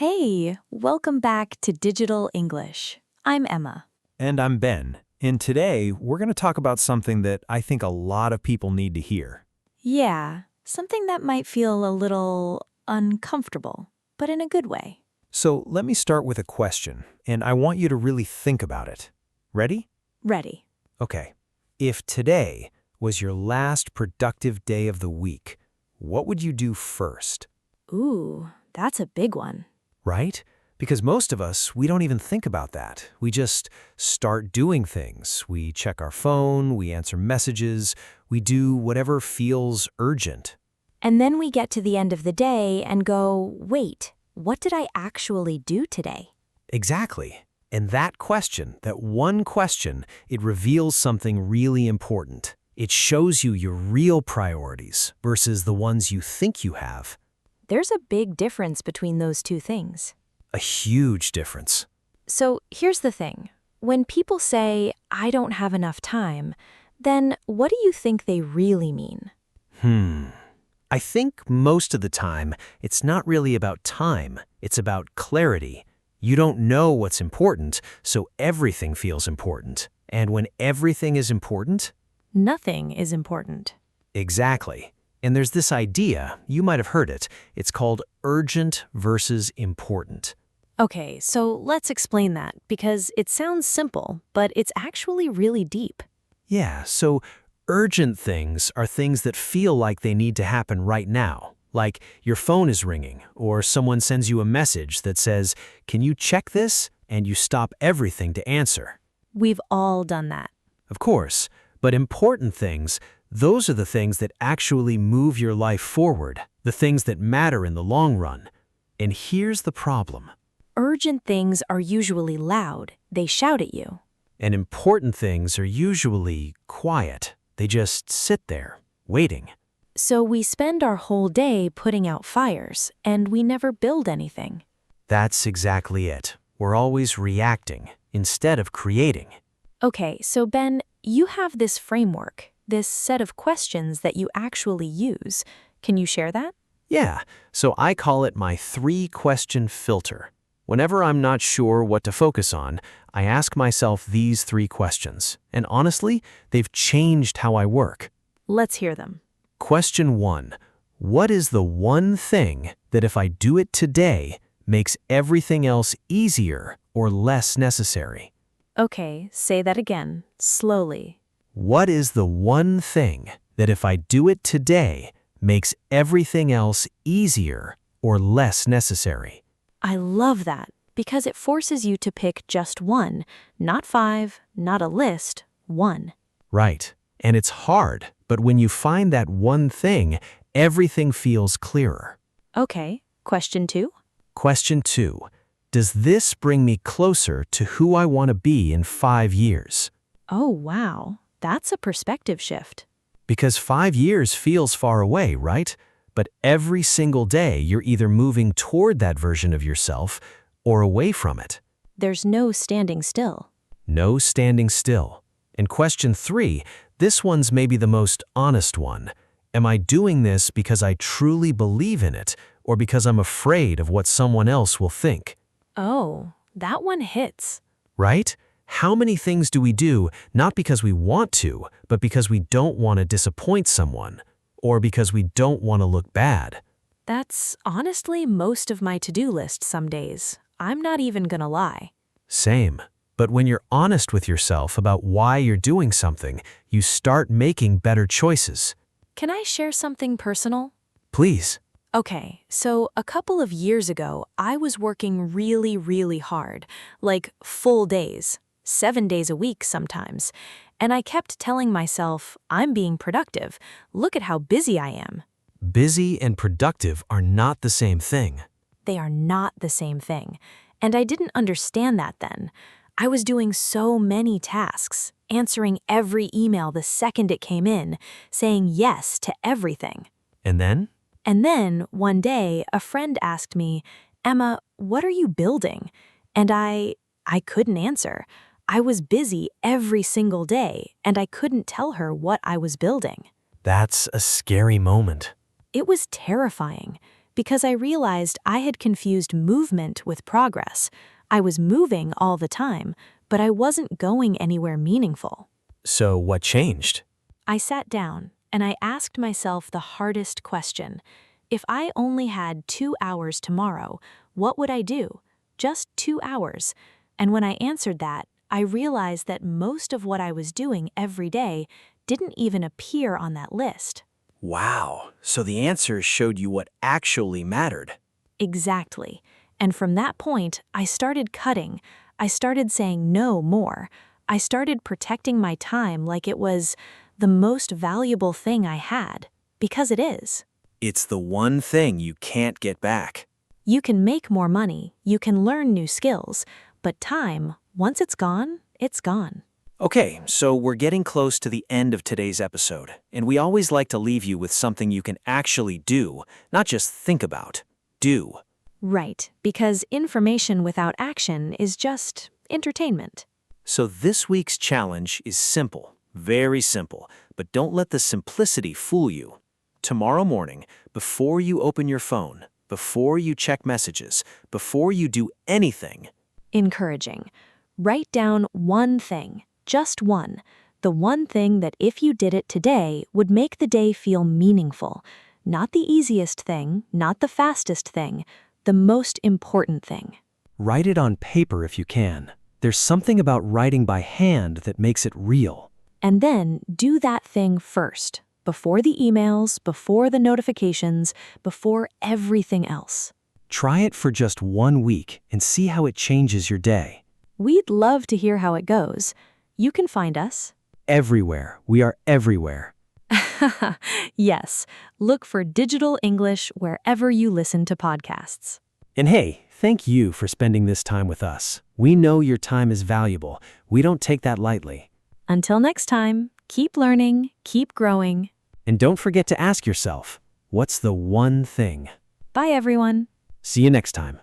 Hey, welcome back to Digital English. I'm Emma. And I'm Ben. And today, we're going to talk about something that I think a lot of people need to hear. Yeah, something that might feel a little uncomfortable, but in a good way. So let me start with a question, and I want you to really think about it. Ready? Ready. Okay. If today was your last productive day of the week, what would you do first? Ooh, that's a big one. Right? Because most of us, we don't even think about that. We just start doing things. We check our phone, we answer messages, we do whatever feels urgent. And then we get to the end of the day and go, wait, what did I actually do today? Exactly. And that question, that one question, it reveals something really important. It shows you your real priorities versus the ones you think you have. There's a big difference between those two things. A huge difference. So here's the thing. When people say, I don't have enough time, then what do you think they really mean? I think most of the time, it's not really about time, it's about clarity. You don't know what's important, so everything feels important. And when everything is important, Nothing is important. exactly. And there's this idea, you might have heard it, it's called urgent versus important. Okay, so let's explain that because it sounds simple, but it's actually really deep. Yeah, so urgent things are things that feel like they need to happen right now. Like your phone is ringing, or someone sends you a message that says, "Can you check this?" And you stop everything to answer. We've all done that. Of course, but important things, those are the things that actually move your life forward, the things that matter in the long run. And here's the problem. Urgent things are usually loud. They shout at you. And important things are usually quiet. They just sit there, waiting. So we spend our whole day putting out fires, and we never build anything. That's exactly it. We're always reacting instead of creating. Okay, so Ben, you have this framework, this set of questions that you actually use. Can you share that? Yeah, so I call it my 3-question filter. Whenever I'm not sure what to focus on, I ask myself these 3 questions. And honestly, they've changed how I work. Let's hear them. Question 1. What is the one thing that if I do it today, makes everything else easier or less necessary? Okay, say that again, slowly. What is the one thing that if I do it today, makes everything else easier or less necessary? I love that because it forces you to pick just one, not 5, not a list, one. Right. And it's hard, but when you find that one thing, everything feels clearer. Okay, question 2. Question 2. Does this bring me closer to who I want to be in 5 years? Oh, wow, that's a perspective shift. Because 5 years feels far away, right? But every single day, you're either moving toward that version of yourself or away from it. There's no standing still. No standing still. And question 3, this one's maybe the most honest one. Am I doing this because I truly believe in it or because I'm afraid of what someone else will think? Oh, that one hits. Right? How many things do we do not because we want to, but because we don't want to disappoint someone, or because we don't want to look bad? That's honestly most of my to-do list some days. I'm not even gonna lie. Same. But when you're honest with yourself about why you're doing something, you start making better choices. Can I share something personal? Please. Okay, so a couple of years ago, I was working really, really hard, like full days, 7 days a week sometimes, and I kept telling myself, I'm being productive. Look at how busy I am. Busy and productive are not the same thing. They are not the same thing, and I didn't understand that then. I was doing so many tasks, answering every email the second it came in, saying yes to everything. And then? And then, one day, a friend asked me, Emma, what are you building? And I couldn't answer. I was busy every single day, and I couldn't tell her what I was building. That's a scary moment. It was terrifying, because I realized I had confused movement with progress. I was moving all the time, but I wasn't going anywhere meaningful. So what changed? I sat down and I asked myself the hardest question. If I only had 2 hours tomorrow, what would I do? Just 2 hours. And when I answered that, I realized that most of what I was doing every day didn't even appear on that list. Wow, so the answers showed you what actually mattered. Exactly. And from that point, I started cutting. I started saying no more. I started protecting my time like it was the most valuable thing I had, because it is. It's the one thing you can't get back. You can make more money, you can learn new skills, but time, once it's gone, it's gone. Okay, so we're getting close to the end of today's episode, and we always like to leave you with something you can actually do, not just think about. Do. Right, because information without action is just entertainment. So this week's challenge is simple, very simple, but don't let the simplicity fool you. Tomorrow morning, before you open your phone, before you check messages, before you do anything, Encouraging. Write down one thing, just one. The one thing that if you did it today would make the day feel meaningful. Not the easiest thing, not the fastest thing, the most important thing. write it on paper if you can. There's something about writing by hand that makes it real. And then do that thing first, before the emails, before the notifications, before everything else. Try it for just 1 week and see how it changes your day. We'd love to hear how it goes. You can find us. Everywhere. We are everywhere. Yes, look for Digital English wherever you listen to podcasts. And hey, thank you for spending this time with us. We know your time is valuable. We don't take that lightly. Until next time, keep learning, keep growing. And don't forget to ask yourself, what's the one thing? Bye, everyone. See you next time.